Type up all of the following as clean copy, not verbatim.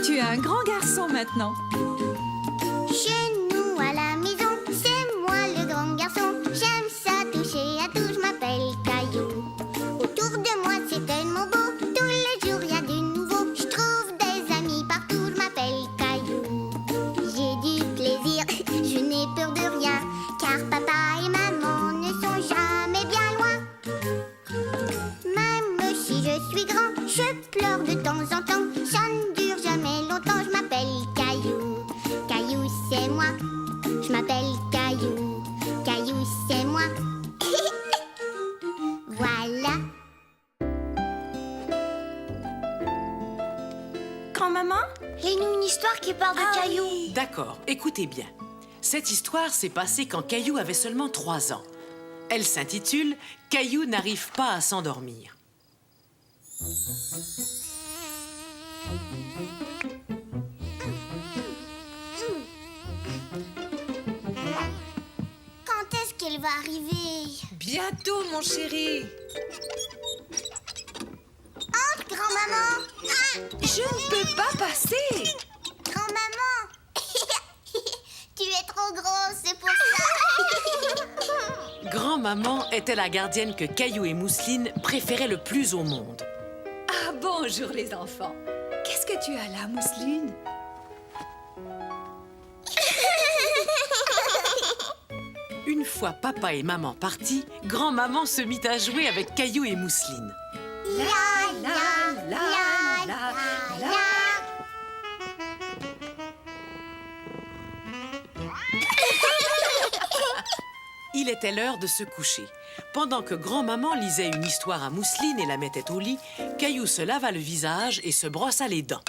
Tu es un grand garçon maintenant. Chez nous à la maison, c'est moi le grand garçon. J'aime ça toucher à tout, je m'appelle Caillou. Autour de moi c'est tellement beau, tous les jours il y a du nouveau. Je trouve des amis partout, je m'appelle Caillou. J'ai du plaisir, je n'ai peur de rien, car papa et maman ne sont jamais bien loin. Même si je suis grand, je pleure de temps en temps. Ça ne dure jamais longtemps, je m'appelle Caillou. Caillou c'est moi, je m'appelle Caillou. Caillou c'est moi. Voilà. Grand-maman, lis-nous une histoire qui parle de Caillou. Oui. D'accord, écoutez bien. Cette histoire s'est passée quand Caillou avait seulement 3 ans. Elle s'intitule « Caillou n'arrive pas à s'endormir ». Quand est-ce qu'elle va arriver? Bientôt, mon chéri. Entre, grand-maman. Ah, Je ne peux pas passer. grand-maman. Tu es trop grosse, c'est pour ça. Grand-maman était la gardienne que Caillou et Mousseline préféraient le plus au monde. Ah, bonjour les enfants. Qu'est-ce que tu as là, Mousseline? Une fois papa et maman partis, grand-maman se mit à jouer avec Caillou et Mousseline. La, la, la. Il était l'heure de se coucher. Pendant que grand-maman lisait une histoire à Mousseline et la mettait au lit, Caillou se lava le visage et se brossa les dents.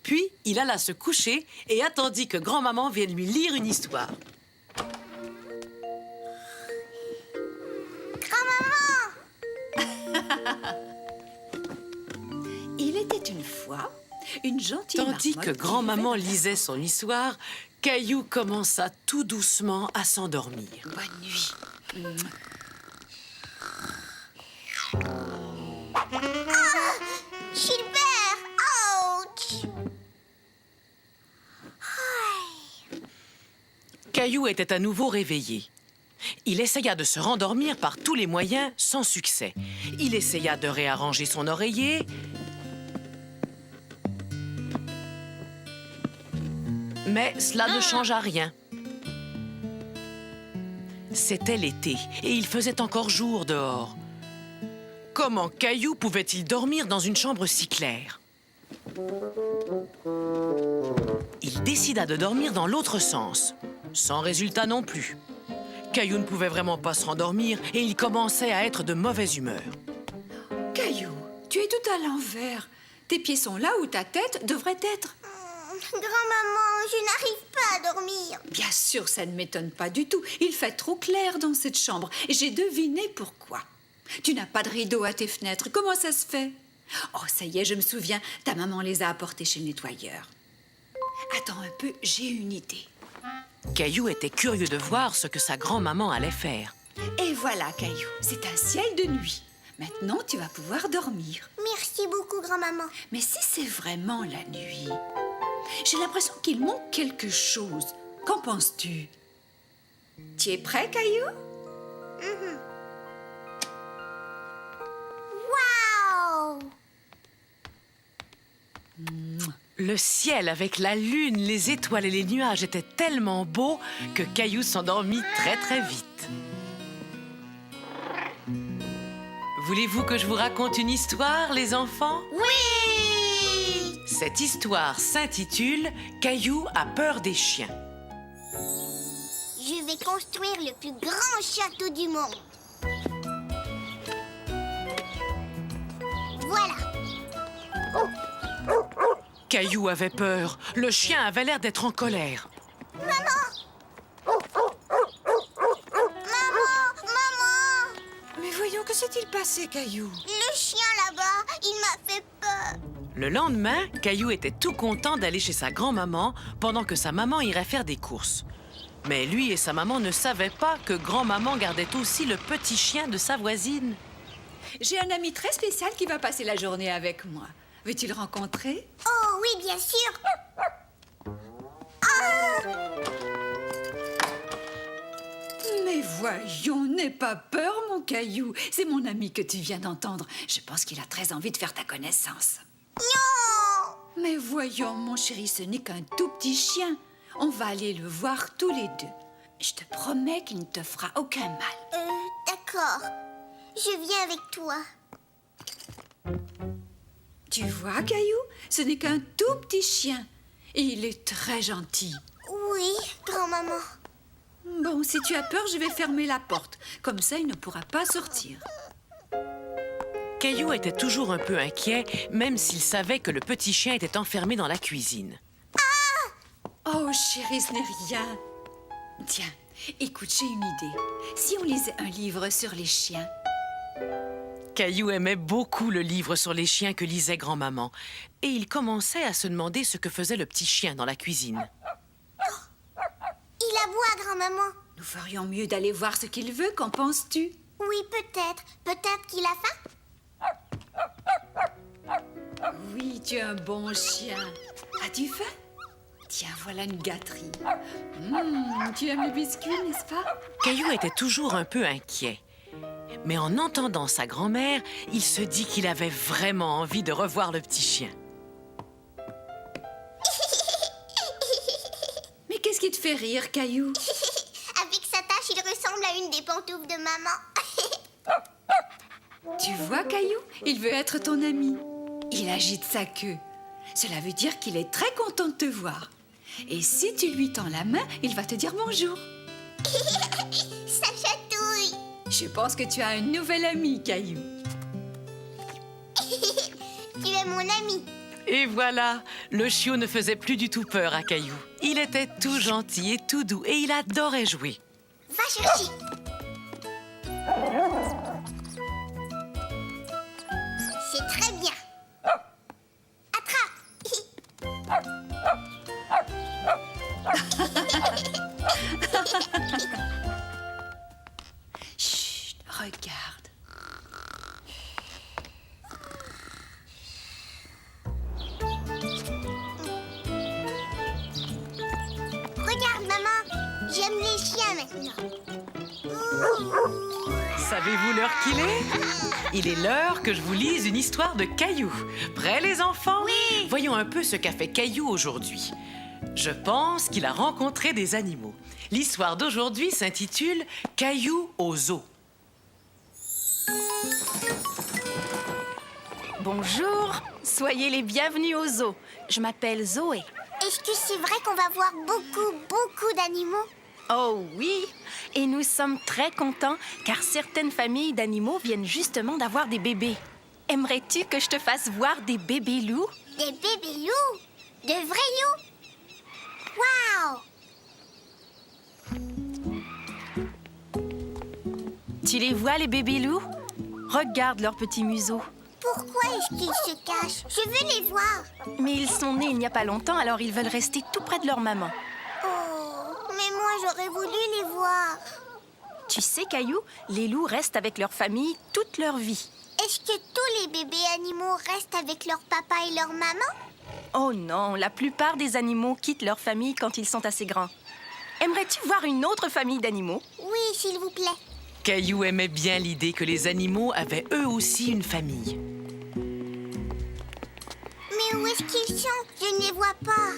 Puis, il alla se coucher et attendit que grand-maman vienne lui lire une histoire. Il était une fois une gentille Tandis marmotte que qui grand-maman vivait- lisait son histoire, Caillou commença tout doucement à s'endormir. Bonne nuit. Gilbert, ouch. Caillou était à nouveau réveillé. Il essaya de se rendormir par tous les moyens, sans succès. Il essaya de réarranger son oreiller. Mais cela ne changea rien. C'était l'été et il faisait encore jour dehors. Comment Caillou pouvait-il dormir dans une chambre si claire? Il décida de dormir dans l'autre sens, sans résultat non plus. Caillou ne pouvait vraiment pas se rendormir et il commençait à être de mauvaise humeur. Caillou, tu es tout à l'envers. Tes pieds sont là où ta tête devrait être. Grand-maman, je n'arrive pas à dormir. Bien sûr, ça ne m'étonne pas du tout. Il fait trop clair dans cette chambre. Et j'ai deviné pourquoi. Tu n'as pas de rideau à tes fenêtres. Comment ça se fait? Oh, ça y est, je me souviens. Ta maman les a apportés chez le nettoyeur. Attends un peu, j'ai une idée. Caillou était curieux de voir ce que sa grand-maman allait faire. Et voilà, Caillou, c'est un ciel de nuit. Maintenant, tu vas pouvoir dormir. Merci beaucoup, grand-maman. Mais si c'est vraiment la nuit, j'ai l'impression qu'il manque quelque chose. Qu'en penses-tu? Tu es prêt, Caillou? Waouh! Le ciel avec la lune, les étoiles et les nuages étaient tellement beaux que Caillou s'endormit très très vite. Voulez-vous que je vous raconte une histoire, les enfants? Oui! Cette histoire s'intitule « Caillou a peur des chiens ». Je vais construire le plus grand château du monde. Voilà. Caillou avait peur. Le chien avait l'air d'être en colère. Maman! Mais voyons, que s'est-il passé, Caillou? Le chien là-bas, il m'a fait peur. Le lendemain, Caillou était tout content d'aller chez sa grand-maman pendant que sa maman irait faire des courses. Mais lui et sa maman ne savaient pas que grand-maman gardait aussi le petit chien de sa voisine. J'ai un ami très spécial qui va passer la journée avec moi. Veux-tu le rencontrer? Oh Oh oui, bien sûr. Mais voyons, n'aie pas peur, mon Caillou. C'est mon ami que tu viens d'entendre. Je pense qu'il a très envie de faire ta connaissance. Non. Mais voyons, mon chéri, ce n'est qu'un tout petit chien. On va aller le voir tous les deux. Je te promets qu'il ne te fera aucun mal. D'accord. Je viens avec toi. Tu vois, Caillou, ce n'est qu'un tout petit chien. Et il est très gentil. Oui, grand-maman. Bon, si tu as peur, je vais fermer la porte. Comme ça, il ne pourra pas sortir. Caillou était toujours un peu inquiet, même s'il savait que le petit chien était enfermé dans la cuisine. Oh, chérie, ce n'est rien. Tiens, écoute, j'ai une idée. Si on lisait un livre sur les chiens? Caillou aimait beaucoup le livre sur les chiens que lisait grand-maman, et il commençait à se demander ce que faisait le petit chien dans la cuisine. Il aboie, grand-maman. Nous ferions mieux d'aller voir ce qu'il veut, qu'en penses-tu? Oui, peut-être. Peut-être qu'il a faim. Oui, tu es un bon chien. As-tu faim? Tiens, voilà une gâterie. Tu aimes les biscuits, n'est-ce pas? Caillou était toujours un peu inquiet. Mais en entendant sa grand-mère, il se dit qu'il avait vraiment envie de revoir le petit chien. Mais qu'est-ce qui te fait rire, Caillou? Avec sa tache, il ressemble à une des pantoufles de maman. Tu vois, Caillou, il veut être ton ami. Il agite sa queue. Cela veut dire qu'il est très content de te voir. Et si tu lui tends la main, il va te dire bonjour. Ça chatouille. Je pense que tu as un nouvel ami, Caillou. Tu es mon ami. Et voilà, le chiot ne faisait plus du tout peur à Caillou. Il était tout gentil et tout doux et il adorait jouer. Va chercher. C'est très bien. Attrape. Chut, regarde. Regarde, maman. J'aime les chiens maintenant. Savez-vous l'heure qu'il est? Il est l'heure que je vous lise une histoire de Caillou. Prêts, les enfants? Oui. Voyons un peu ce qu'a fait Caillou aujourd'hui. Je pense qu'il a rencontré des animaux. L'histoire d'aujourd'hui s'intitule « Caillou au zoo ». Bonjour, soyez les bienvenus au zoo. Je m'appelle Zoé. Est-ce que c'est vrai qu'on va voir beaucoup d'animaux? Oh oui, et nous sommes très contents car certaines familles d'animaux viennent justement d'avoir des bébés. Aimerais-tu que je te fasse voir des bébés loups? Des bébés loups? De vrais loups? Waouh! Tu les vois, les bébés loups? Regarde leurs petits museaux. Pourquoi est-ce qu'ils se cachent? Je veux les voir. Mais ils sont nés il n'y a pas longtemps, alors ils veulent rester tout près de leur maman. Oh, mais moi j'aurais voulu les voir. Tu sais, Caillou, les loups restent avec leur famille toute leur vie. Est-ce que tous les bébés animaux restent avec leur papa et leur maman? Oh non, la plupart des animaux quittent leur famille quand ils sont assez grands. Aimerais-tu voir une autre famille d'animaux? Oui, s'il vous plaît. Caillou aimait bien l'idée que les animaux avaient eux aussi une famille. Mais où est-ce qu'ils sont? Je ne les vois pas.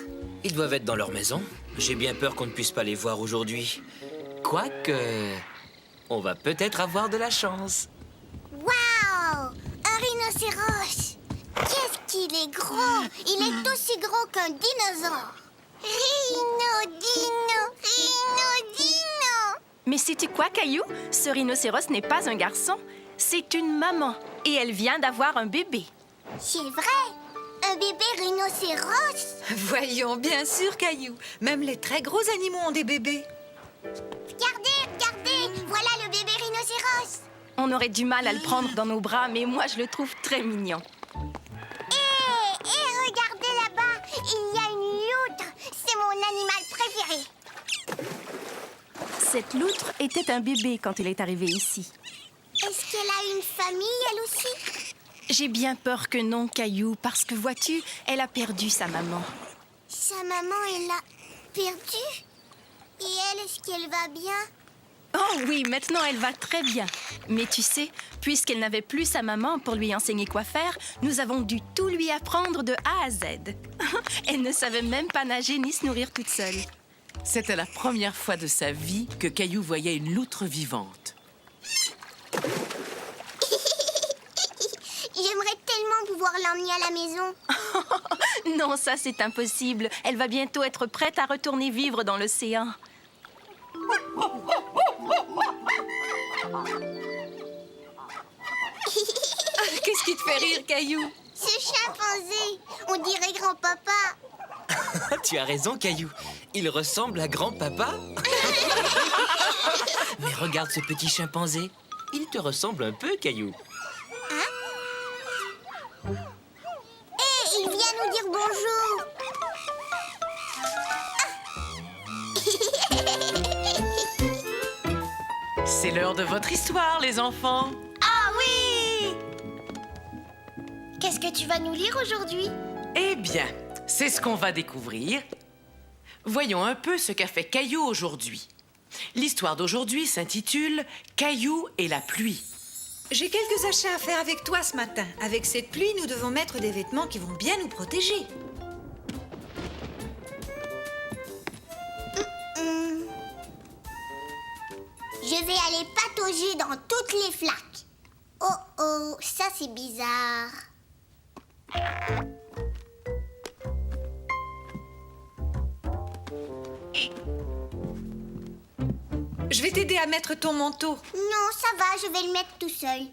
Ils doivent être dans leur maison. J'ai bien peur qu'on ne puisse pas les voir aujourd'hui. Quoique, on va peut-être avoir de la chance. Waouh! Un rhinocéros! Qu'est-ce qu'il est gros! Il est aussi gros qu'un dinosaure! Rhino, dino! Mais sais-tu quoi, Caillou? Ce rhinocéros n'est pas un garçon, c'est une maman. Et elle vient d'avoir un bébé. C'est vrai! Un bébé rhinocéros! Voyons, bien sûr, Caillou. Même les très gros animaux ont des bébés. Regardez! Voilà le bébé rhinocéros! On aurait du mal à le prendre dans nos bras, mais moi, je le trouve très mignon. Et regardez là-bas! Il y a une loutre! C'est mon animal préféré! Cette loutre était un bébé quand elle est arrivée ici. Est-ce qu'elle a une famille, elle aussi? J'ai bien peur que non, Caillou, parce que vois-tu, elle a perdu sa maman. Sa maman, elle l'a perdue. Et elle, est-ce qu'elle va bien? Oh oui, maintenant elle va très bien. Mais tu sais, puisqu'elle n'avait plus sa maman pour lui enseigner quoi faire, nous avons dû tout lui apprendre de A à Z. Elle ne savait même pas nager ni se nourrir toute seule. C'était la première fois de sa vie que Caillou voyait une loutre vivante. J'aimerais tellement pouvoir l'emmener à la maison. Non, ça c'est impossible. Elle va bientôt être prête à retourner vivre dans l'océan. Qu'est-ce qui te fait rire, Caillou? Ce chimpanzé, on dirait grand-papa. Tu as raison, Caillou. Il ressemble à grand-papa. Mais regarde ce petit chimpanzé. Il te ressemble un peu, Caillou. Il vient nous dire bonjour. C'est l'heure de votre histoire, les enfants. Ah oui! Qu'est-ce que tu vas nous lire aujourd'hui? Eh bien, c'est ce qu'on va découvrir. Voyons un peu ce qu'a fait Caillou aujourd'hui. L'histoire d'aujourd'hui s'intitule « Caillou et la pluie ». J'ai quelques achats à faire avec toi ce matin. Avec cette pluie, nous devons mettre des vêtements qui vont bien nous protéger. Je vais aller patauger dans toutes les flaques. Oh oh, ça c'est bizarre. Je vais t'aider à mettre ton manteau. Non, ça va, je vais le mettre tout seul.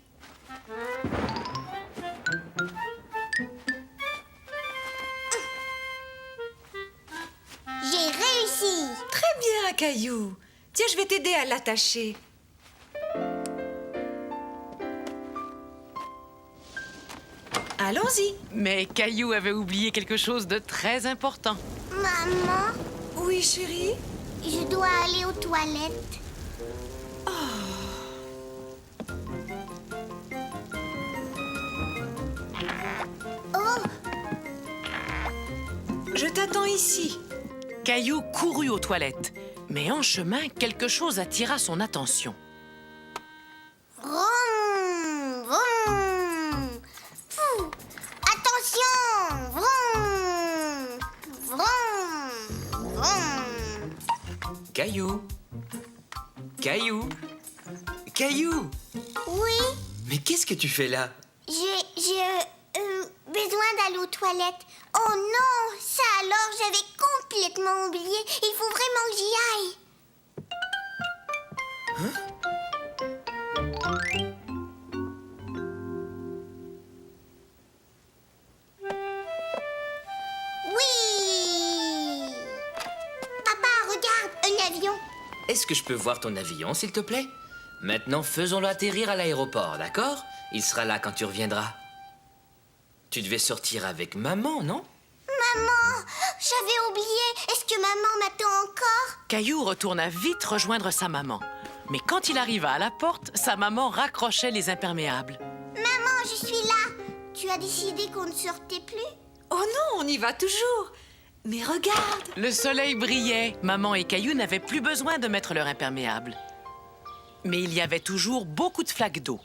J'ai réussi. Très bien, Caillou. Tiens, je vais t'aider à l'attacher. Allons-y. Mais Caillou avait oublié quelque chose de très important. Maman, Oui, chérie? je dois aller aux toilettes. Oh, Je t'attends ici. Caillou courut aux toilettes, mais en chemin, quelque chose attira son attention. vroom, vroom. Fou. Attention, vroom, vroom, vroom. Caillou. Caillou. Caillou. Oui, Mais qu'est-ce que tu fais là? j'ai besoin d'aller aux toilettes. Oh non, ça alors, j'avais complètement oublié. Il faut vraiment que j'y aille. Oui. Papa, regarde, un avion. Est-ce que je peux voir ton avion, s'il te plaît? Maintenant, faisons-le atterrir à l'aéroport, d'accord? Il sera là quand tu reviendras. Tu devais sortir avec maman, non? Maman, j'avais oublié. Est-ce que maman m'attend encore? Caillou retourna vite rejoindre sa maman. Mais quand il arriva à la porte, sa maman raccrochait les imperméables. Maman, je suis là. Tu as décidé qu'on ne sortait plus? Oh non, on y va toujours. Mais regarde. Le soleil brillait. Maman et Caillou n'avaient plus besoin de mettre leur imperméable. Mais il y avait toujours beaucoup de flaques d'eau.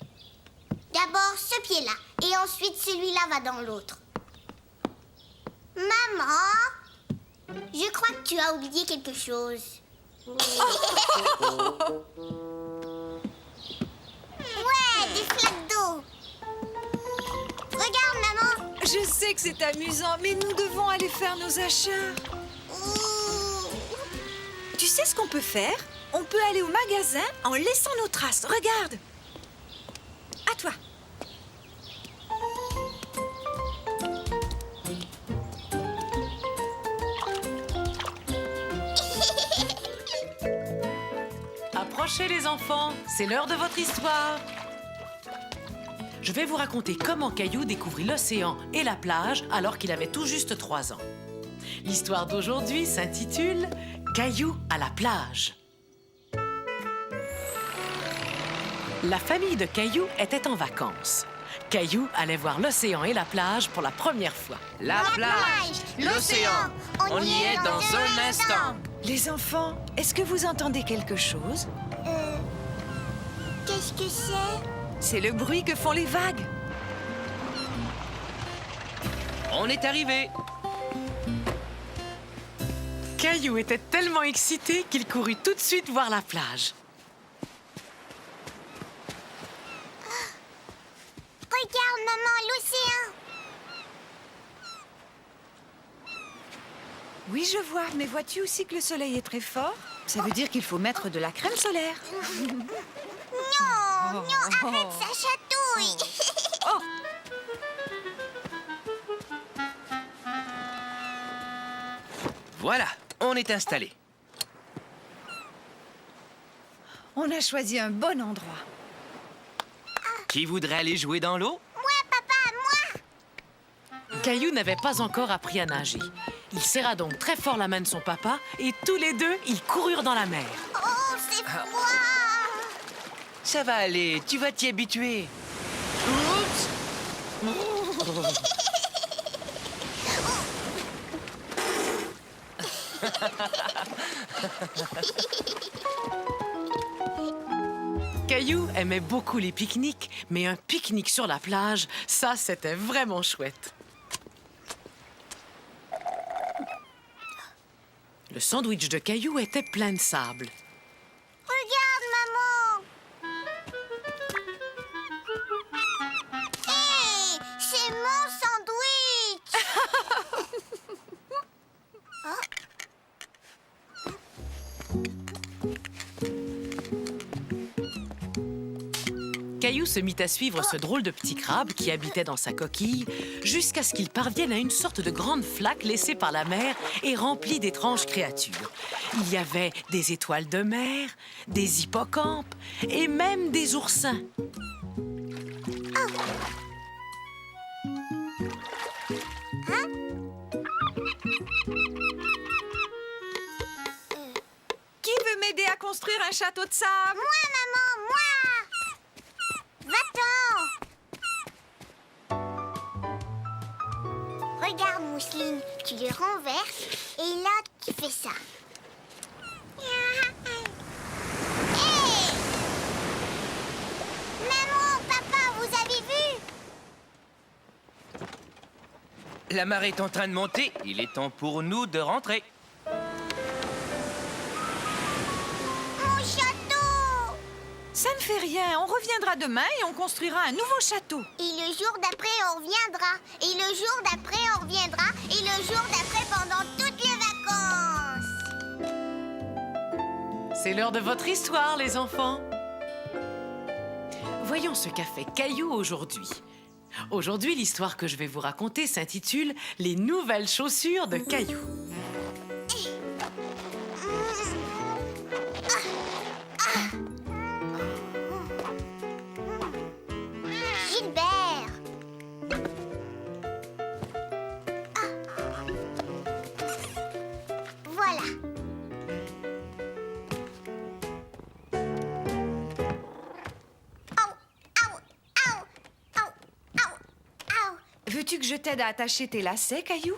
D'abord ce pied-là, et ensuite celui-là va dans l'autre. Maman, je crois que tu as oublié quelque chose. Ouais, des flaques d'eau. Regarde, maman. Je sais que c'est amusant, mais nous devons aller faire nos achats. Ouh. Tu sais ce qu'on peut faire? On peut aller au magasin en laissant nos traces. Regarde. À toi. Approchez les enfants, c'est l'heure de votre histoire. Je vais vous raconter comment Caillou découvrit l'océan et la plage alors qu'il avait tout juste 3 ans. L'histoire d'aujourd'hui s'intitule « Caillou à la plage ». La famille de Caillou était en vacances. Caillou allait voir l'océan et la plage pour la première fois. La plage, l'océan, on y est dans un instant. Les enfants, est-ce que vous entendez quelque chose? Qu'est-ce que c'est? C'est le bruit que font les vagues. On est arrivé. Caillou était tellement excité qu'il courut tout de suite voir la plage. Regarde, maman, l'océan. Oui, je vois, mais vois-tu aussi que le soleil est très fort? Ça veut dire qu'il faut mettre de la crème solaire. Non, non, arrête, ça chatouille. Oh! Voilà, on est installé. On a choisi un bon endroit. Qui voudrait aller jouer dans l'eau? Moi, papa, moi. Caillou n'avait pas encore appris à nager. Il serra donc très fort la main de son papa et tous les deux, ils coururent dans la mer. Oh, c'est froid. Ça va aller, tu vas t'y habituer. Oups! Caillou aimait beaucoup les pique-niques, mais un pique-nique sur la plage, ça, c'était vraiment chouette. Le sandwich de Caillou était plein de sable. Regarde, maman. Hé, c'est mon sandwich. Caillou se mit à suivre ce drôle de petit crabe qui habitait dans sa coquille jusqu'à ce qu'il parvienne à une sorte de grande flaque laissée par la mer et remplie d'étranges créatures. Il y avait des étoiles de mer, des hippocampes et même des oursins. Qui veut m'aider à construire un château de sable? Moi, maman, moi. Va-t'en. Regarde, Mousseline, tu les renverses et là, tu fais ça. Hey! Maman, papa, vous avez vu? La marée est en train de monter. Il est temps pour nous de rentrer. Mon château! Ça ne fait rien, on reviendra demain et on construira un nouveau château. Et le jour d'après, on reviendra. Et le jour d'après, on reviendra. Et le jour d'après, pendant toutes les vacances. C'est l'heure de votre histoire, les enfants. Voyons ce qu'a fait Caillou aujourd'hui. Aujourd'hui, l'histoire que je vais vous raconter s'intitule « Les nouvelles chaussures de Caillou ». Gilbert! Voilà. Veux-tu que je t'aide à attacher tes lacets, Caillou?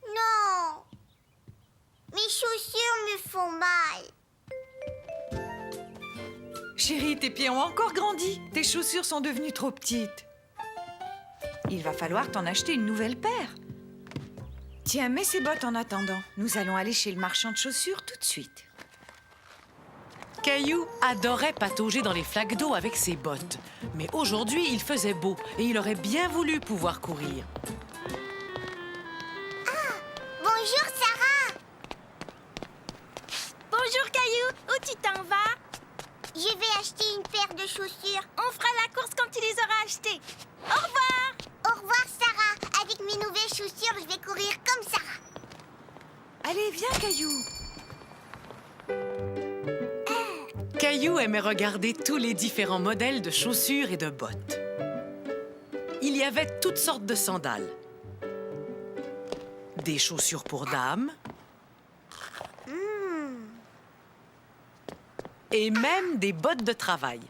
Non. Mes chaussures me font mal. Chérie, tes pieds ont encore grandi. Tes chaussures sont devenues trop petites. Il va falloir t'en acheter une nouvelle paire. Tiens, mets ces bottes en attendant. Nous allons aller chez le marchand de chaussures tout de suite. Caillou adorait patauger dans les flaques d'eau avec ses bottes. Mais aujourd'hui, il faisait beau et il aurait bien voulu pouvoir courir. Bonjour, Sarah. Bonjour Caillou, où tu t'en vas? Je vais acheter une paire de chaussures. On fera la course quand tu les auras achetées. Au revoir. Au revoir, Sarah. Avec mes nouvelles chaussures, je vais courir comme Sarah. Allez, viens, Caillou. Caillou aimait regarder tous les différents modèles de chaussures et de bottes. Il y avait toutes sortes de sandales. Des chaussures pour dames. Et même des bottes de travail.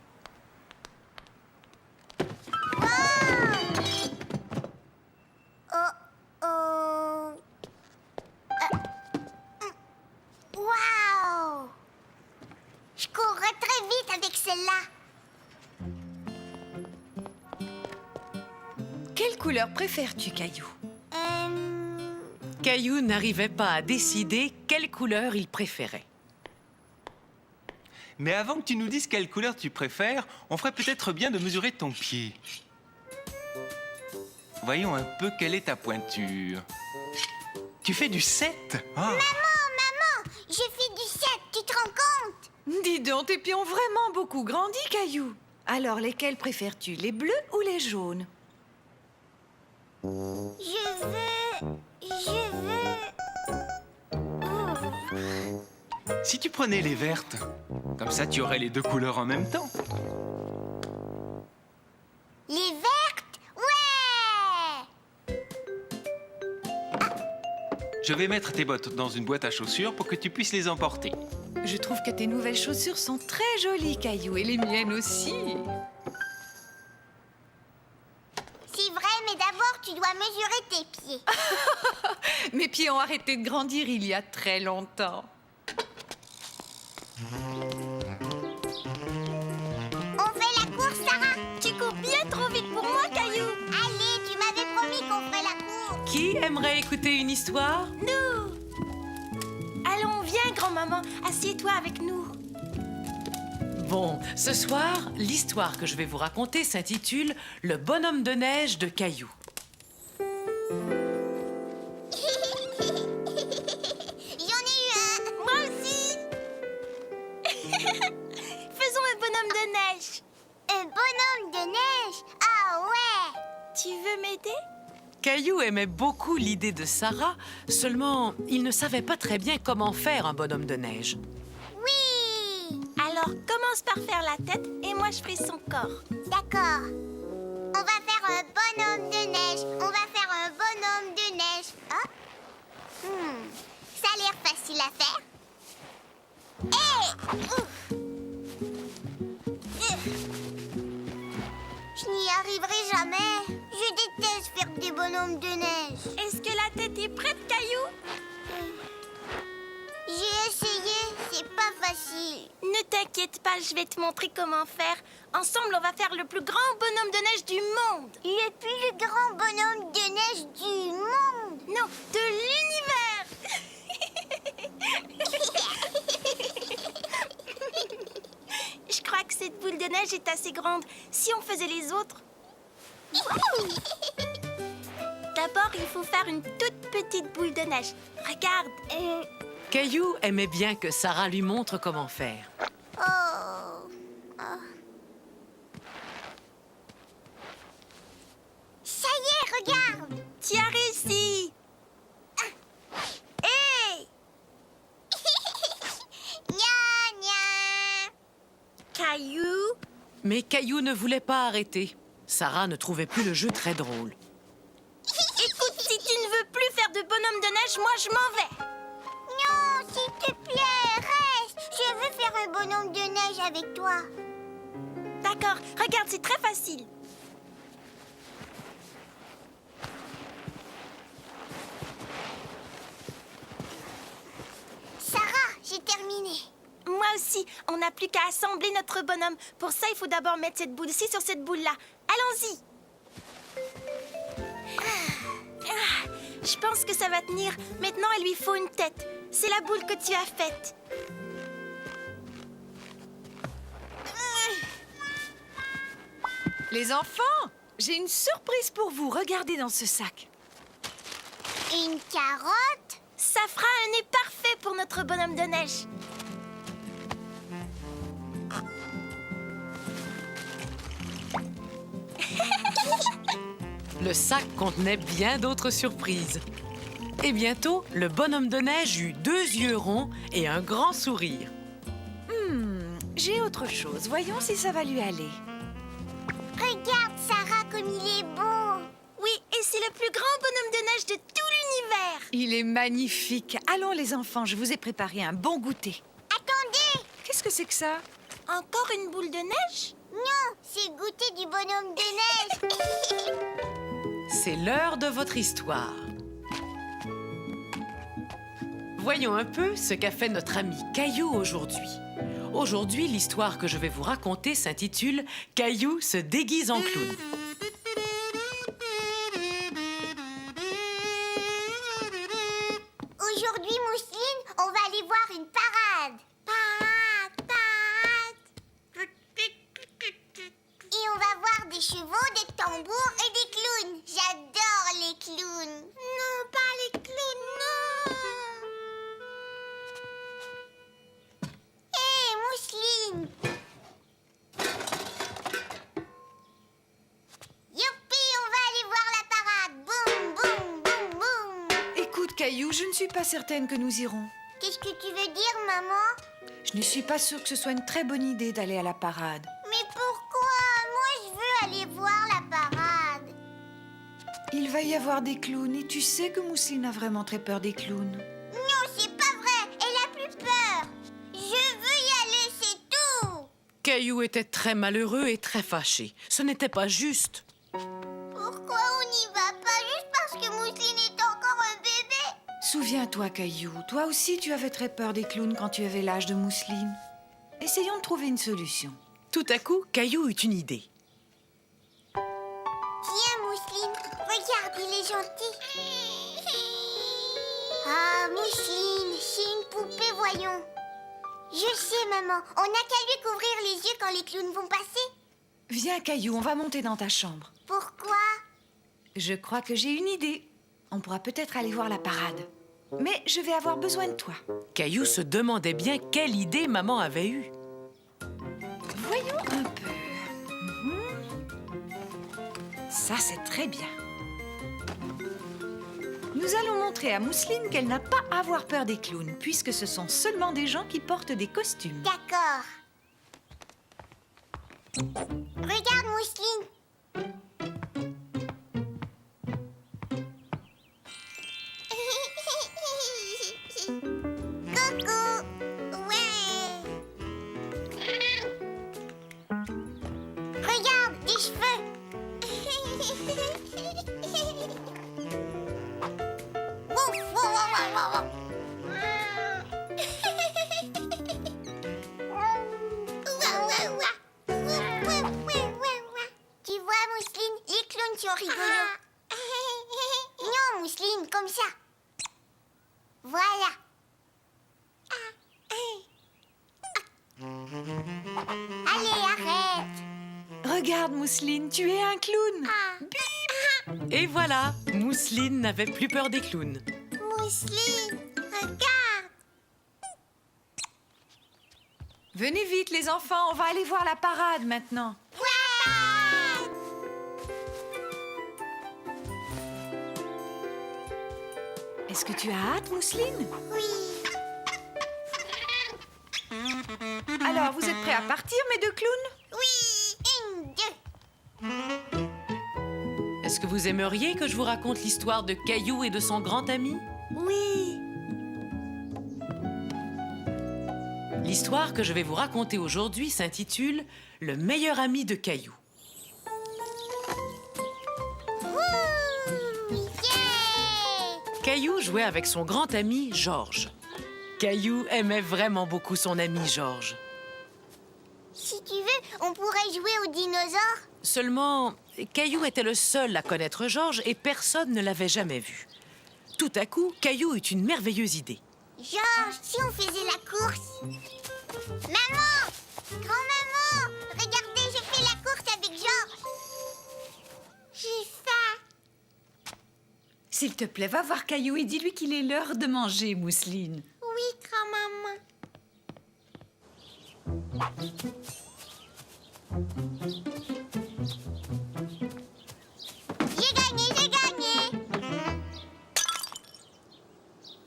Quelle couleur préfères-tu, Caillou? Caillou n'arrivait pas à décider quelle couleur il préférait. Mais avant que tu nous dises quelle couleur tu préfères, on ferait peut-être bien de mesurer ton pied. Voyons un peu quelle est ta pointure. Tu fais du 7. Ah. J'ai fait du 7, tu te rends compte? Dis donc, tes pieds ont vraiment beaucoup grandi, Caillou. Alors, lesquels préfères-tu, les bleus ou les jaunes? Je veux... Si tu prenais les vertes, comme ça tu aurais les deux couleurs en même temps. Les vertes? Ouais! Je vais mettre tes bottes dans une boîte à chaussures pour que tu puisses les emporter. Je trouve que tes nouvelles chaussures sont très jolies, Caillou, et les miennes aussi. C'est vrai, mais d'abord, tu dois mesurer tes pieds. Mes pieds ont arrêté de grandir il y a très longtemps. On fait la course, Sarah? Tu cours bien trop vite pour moi, Caillou. Allez, tu m'avais promis qu'on ferait la course. Qui aimerait écouter une histoire? Nous. Allons, viens, grand-maman. Assieds-toi avec nous. Bon, ce soir, l'histoire que je vais vous raconter s'intitule « Le bonhomme de neige de Caillou ». J'en ai eu un. Moi aussi. Faisons un bonhomme de neige. Un bonhomme de neige? Ah ouais! Tu veux m'aider? Caillou aimait beaucoup l'idée de Sarah, seulement il ne savait pas très bien comment faire un bonhomme de neige. Oui! Alors, commence par faire la tête et moi je ferai son corps. D'accord. On va faire un bonhomme de neige. On va faire un bonhomme de neige. Oh. Ça a l'air facile à faire. Hé! Ouf! Je n'y arriverai jamais. Je déteste faire des bonhommes de neige. Est-ce que la tête est prête, Caillou? J'ai essayé, c'est pas facile. Ne t'inquiète pas, je vais te montrer comment faire. Ensemble, on va faire le plus grand bonhomme de neige du monde. Le plus grand bonhomme de neige du monde. Non, de l'univers. Je crois que cette boule de neige est assez grande. Si on faisait les autres... D'abord, il faut faire une toute petite boule de neige. Regarde. Caillou aimait bien que Sarah lui montre comment faire. Oh. Ça y est, regarde. Tu as réussi. Hey! Gna gna. Caillou. Mais Caillou ne voulait pas arrêter. Sarah ne trouvait plus le jeu très drôle. Écoute, si tu ne veux plus faire de bonhomme de neige, moi je m'en vais. Non, s'il te plaît, reste. Je veux faire un bonhomme de neige avec toi. D'accord, regarde, c'est très facile. Sarah, j'ai terminé. Moi aussi, on n'a plus qu'à assembler notre bonhomme. Pour ça, il faut d'abord mettre cette boule-ci sur cette boule-là. Allons-y. Je pense que ça va tenir. Maintenant, il lui faut une tête. C'est la boule que tu as faite. Les enfants, j'ai une surprise pour vous. Regardez dans ce sac. Une carotte? Ça fera un nez parfait pour notre bonhomme de neige. Le sac contenait bien d'autres surprises. Et bientôt, le bonhomme de neige eut 2 yeux ronds et un grand sourire. J'ai autre chose. Voyons si ça va lui aller. Regarde, Sarah, comme il est beau. Oui, et c'est le plus grand bonhomme de neige de tout l'univers. Il est magnifique. Allons, les enfants, je vous ai préparé un bon goûter. Attendez. Qu'est-ce que c'est que ça? Encore une boule de neige? Non, c'est le goûter du bonhomme de neige. C'est l'heure de votre histoire. Voyons un peu ce qu'a fait notre ami Caillou aujourd'hui. Aujourd'hui, l'histoire que je vais vous raconter s'intitule « Caillou se déguise en clown ». des chevaux, des tambours et des clowns. J'adore les clowns. Non, pas les clowns, non. Hé, Mousseline. Youpi, on va aller voir la parade. Boum, boum, boum, boum. Écoute, Caillou, je ne suis pas certaine que nous irons. Qu'est-ce que tu veux dire, maman? Je ne suis pas sûre que ce soit une très bonne idée d'aller à la parade. Mais pourquoi? Moi, je veux aller voir la parade. Il va y avoir des clowns et tu sais que Mousseline a vraiment très peur des clowns. Non, c'est pas vrai. Elle a plus peur. Je veux y aller, c'est tout. Caillou était très malheureux et très fâché. Ce n'était pas juste. Pourquoi on n'y va pas juste parce que Mousseline est encore un bébé? Souviens-toi, Caillou, toi aussi tu avais très peur des clowns quand tu avais l'âge de Mousseline. Essayons de trouver une solution. Tout à coup, Caillou eut une idée. Tiens, Mousseline, regarde, il est gentil. Ah, Mousseline, c'est une poupée, voyons. Je sais, maman, on n'a qu'à lui couvrir les yeux quand les clowns vont passer. Viens, Caillou, on va monter dans ta chambre. Pourquoi? Je crois que j'ai une idée. On pourra peut-être aller voir la parade. Mais je vais avoir besoin de toi. Caillou se demandait bien quelle idée maman avait eue. Voyons un peu. Ça, c'est très bien. Nous allons montrer à Mousseline qu'elle n'a pas à avoir peur des clowns, puisque ce sont seulement des gens qui portent des costumes. D'accord. Regarde, Mousseline. Coucou. Ouais. Regarde, des cheveux. Ouf, wow, wow, wow, wow. Tu vois, Mousseline, les clowns sont rigolos. Non, Mousseline, comme ça. Voilà. Allez, arrête. Regarde, Mousseline, tu es un clown. Et voilà, Mousseline n'avait plus peur des clowns. Mousseline, regarde. Venez vite, les enfants, on va aller voir la parade maintenant. Ouais. Est-ce que tu as hâte, Mousseline? Oui. Alors, vous êtes prêts à partir, mes deux clowns? Oui. 1, 2. Est-ce que vous aimeriez que je vous raconte l'histoire de Caillou et de son grand ami? Oui. L'histoire que je vais vous raconter aujourd'hui s'intitule « Le meilleur ami de Caillou ». Yeah. Caillou jouait avec son grand ami Georges. Caillou aimait vraiment beaucoup son ami Georges. Si tu veux, on pourrait jouer aux dinosaures. Seulement, Caillou était le seul à connaître Georges et personne ne l'avait jamais vu. Tout à coup, Caillou eut une merveilleuse idée. Georges, si on faisait la course. Maman! Grand-maman! Regardez, je fais la course avec Georges. J'ai faim. S'il te plaît, va voir Caillou et dis-lui qu'il est l'heure de manger, Mousseline. Oui, grand-maman. J'ai gagné, j'ai gagné.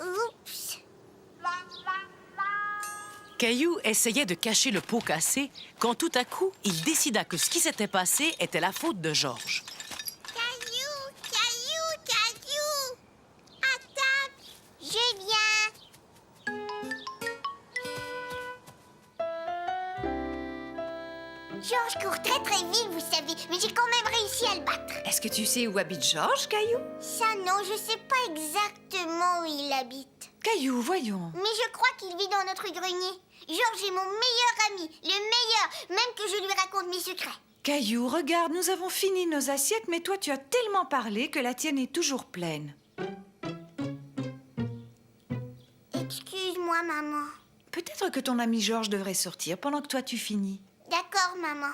Oups. Caillou essayait de cacher le pot cassé quand tout à coup, il décida que ce qui s'était passé était la faute de Georges. Caillou, Caillou, Caillou. Attends, je viens. Georges court très très vite, vous savez, mais j'ai quand même réussi à le battre. Est-ce que tu sais où habite Georges, Caillou? Ça non, je sais pas exactement où il habite. Caillou, voyons. Mais je crois qu'il vit dans notre grenier. Georges est mon meilleur ami, le meilleur, même que je lui raconte mes secrets. Caillou, regarde, nous avons fini nos assiettes, mais toi, tu as tellement parlé que la tienne est toujours pleine. Excuse-moi, maman. Peut-être que ton ami Georges devrait sortir pendant que toi, tu finis. D'accord, maman.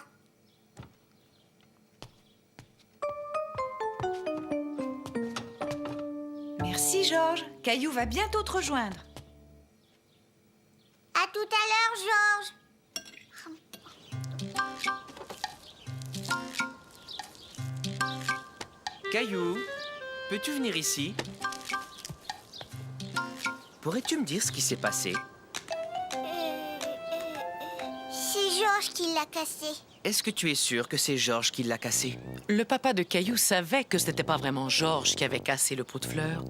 Merci, Georges. Caillou va bientôt te rejoindre. À tout à l'heure, Georges. Caillou, peux-tu venir ici? Pourrais-tu me dire ce qui s'est passé? C'est Georges qui l'a cassé. Est-ce que tu es sûr que c'est Georges qui l'a cassé? Le papa de Caillou savait que ce n'était pas vraiment Georges qui avait cassé le pot de fleurs.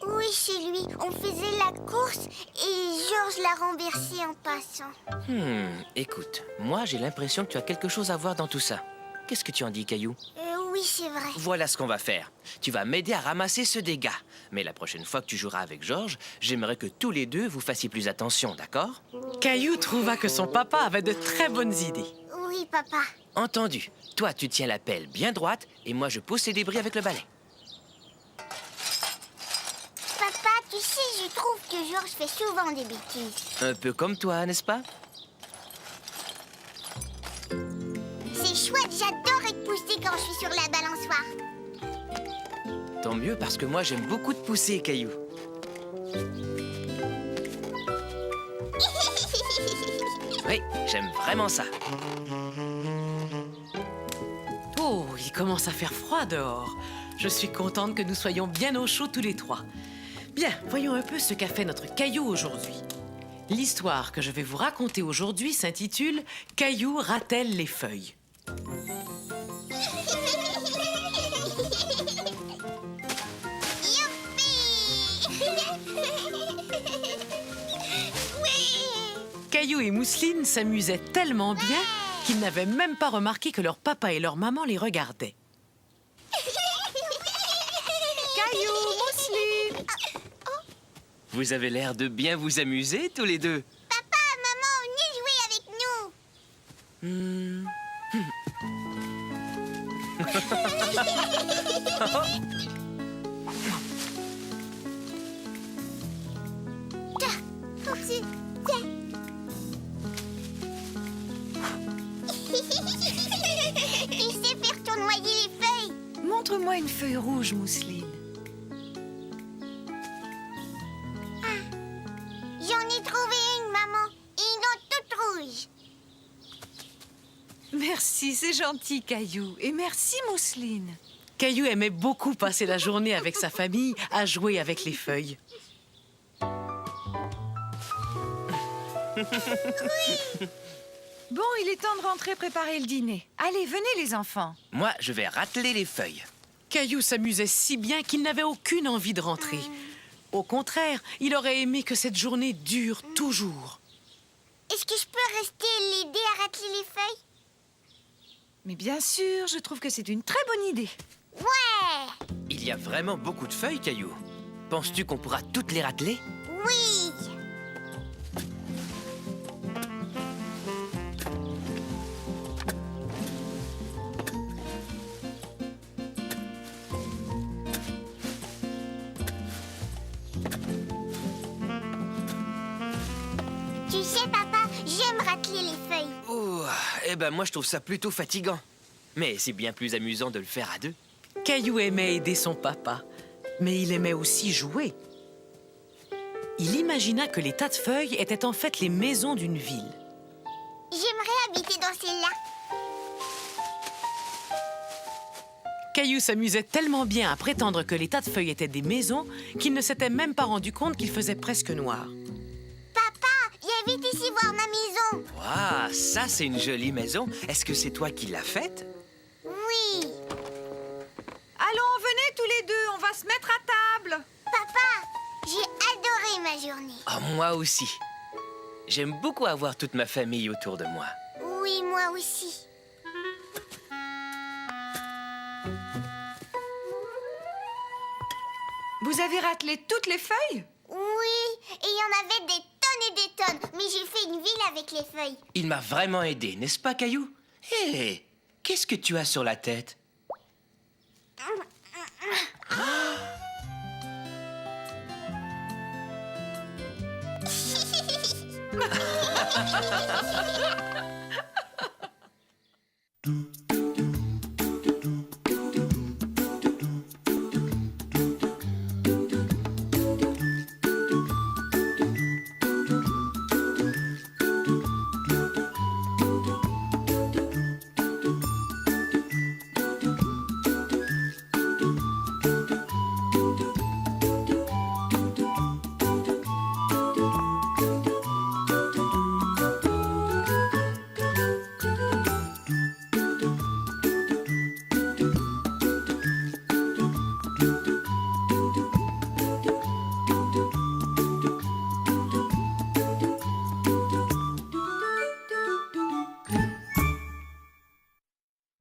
Oui, chez lui. On faisait la course et Georges l'a renversé en passant. Écoute, moi j'ai l'impression que tu as quelque chose à voir dans tout ça. Qu'est-ce que tu en dis, Caillou? Oui, c'est vrai. Voilà ce qu'on va faire. Tu vas m'aider à ramasser ce dégât. Mais la prochaine fois que tu joueras avec Georges, j'aimerais que tous les deux vous fassiez plus attention, d'accord? Caillou trouva que son papa avait de très bonnes idées. Oui, papa. Entendu. Toi, tu tiens la pelle bien droite et moi, je pousse les débris avec le balai. Papa, tu sais, je trouve que Georges fait souvent des bêtises. Un peu comme toi, n'est-ce pas? C'est chouette, j'adore être poussée quand je suis sur la balançoire. Tant mieux, parce que moi, j'aime beaucoup te pousser, Caillou. Oui, j'aime vraiment ça. Oh, il commence à faire froid dehors. Je suis contente que nous soyons bien au chaud tous les trois. Bien, voyons un peu ce qu'a fait notre Caillou aujourd'hui. L'histoire que je vais vous raconter aujourd'hui s'intitule « Caillou ratelle les feuilles ». Caillou et Mousseline s'amusaient tellement bien qu'ils n'avaient même pas remarqué que leur papa et leur maman les regardaient. Caillou, Mousseline. Vous avez l'air de bien vous amuser, tous les deux. Papa, maman, venez jouer avec nous. Tiens, tiens. Tu sais faire tournoyer les feuilles. Montre-moi une feuille rouge, Mousseline. J'en ai trouvé une, maman. Et une autre toute rouge. Merci, c'est gentil, Caillou. Et merci, Mousseline. Caillou aimait beaucoup passer la journée avec sa famille à jouer avec les feuilles. Bon, il est temps de rentrer préparer le dîner. Allez, venez les enfants. Moi, je vais rateler les feuilles. Caillou s'amusait si bien qu'il n'avait aucune envie de rentrer. Au contraire, il aurait aimé que cette journée dure toujours. Est-ce que je peux rester et l'aider à rateler les feuilles? Mais bien sûr, je trouve que c'est une très bonne idée. Ouais! Il y a vraiment beaucoup de feuilles, Caillou. Penses-tu qu'on pourra toutes les rateler? Oui! Tu sais, papa, j'aime rateler les feuilles. Oh, eh ben moi, je trouve ça plutôt fatigant. Mais c'est bien plus amusant de le faire à deux. Caillou aimait aider son papa, mais il aimait aussi jouer. Il imagina que les tas de feuilles étaient en fait les maisons d'une ville. J'aimerais habiter dans celle-là. Caillou s'amusait tellement bien à prétendre que les tas de feuilles étaient des maisons qu'il ne s'était même pas rendu compte qu'il faisait presque noir. Papa, viens vite ici voir ma maison. Waouh, ça, c'est une jolie maison. Est-ce que c'est toi qui l'as faite? Oui. Allons, venez tous les deux, on va se mettre à table. Papa, j'ai adoré ma journée. Oh, moi aussi. J'aime beaucoup avoir toute ma famille autour de moi. Oui, moi aussi. Vous avez ratelé toutes les feuilles? Oui, et il y en avait des tonnes et des tonnes. Mais j'ai fait une ville avec les feuilles. Il m'a vraiment aidé, n'est-ce pas, Caillou? Hé, qu'est-ce que tu as sur la tête?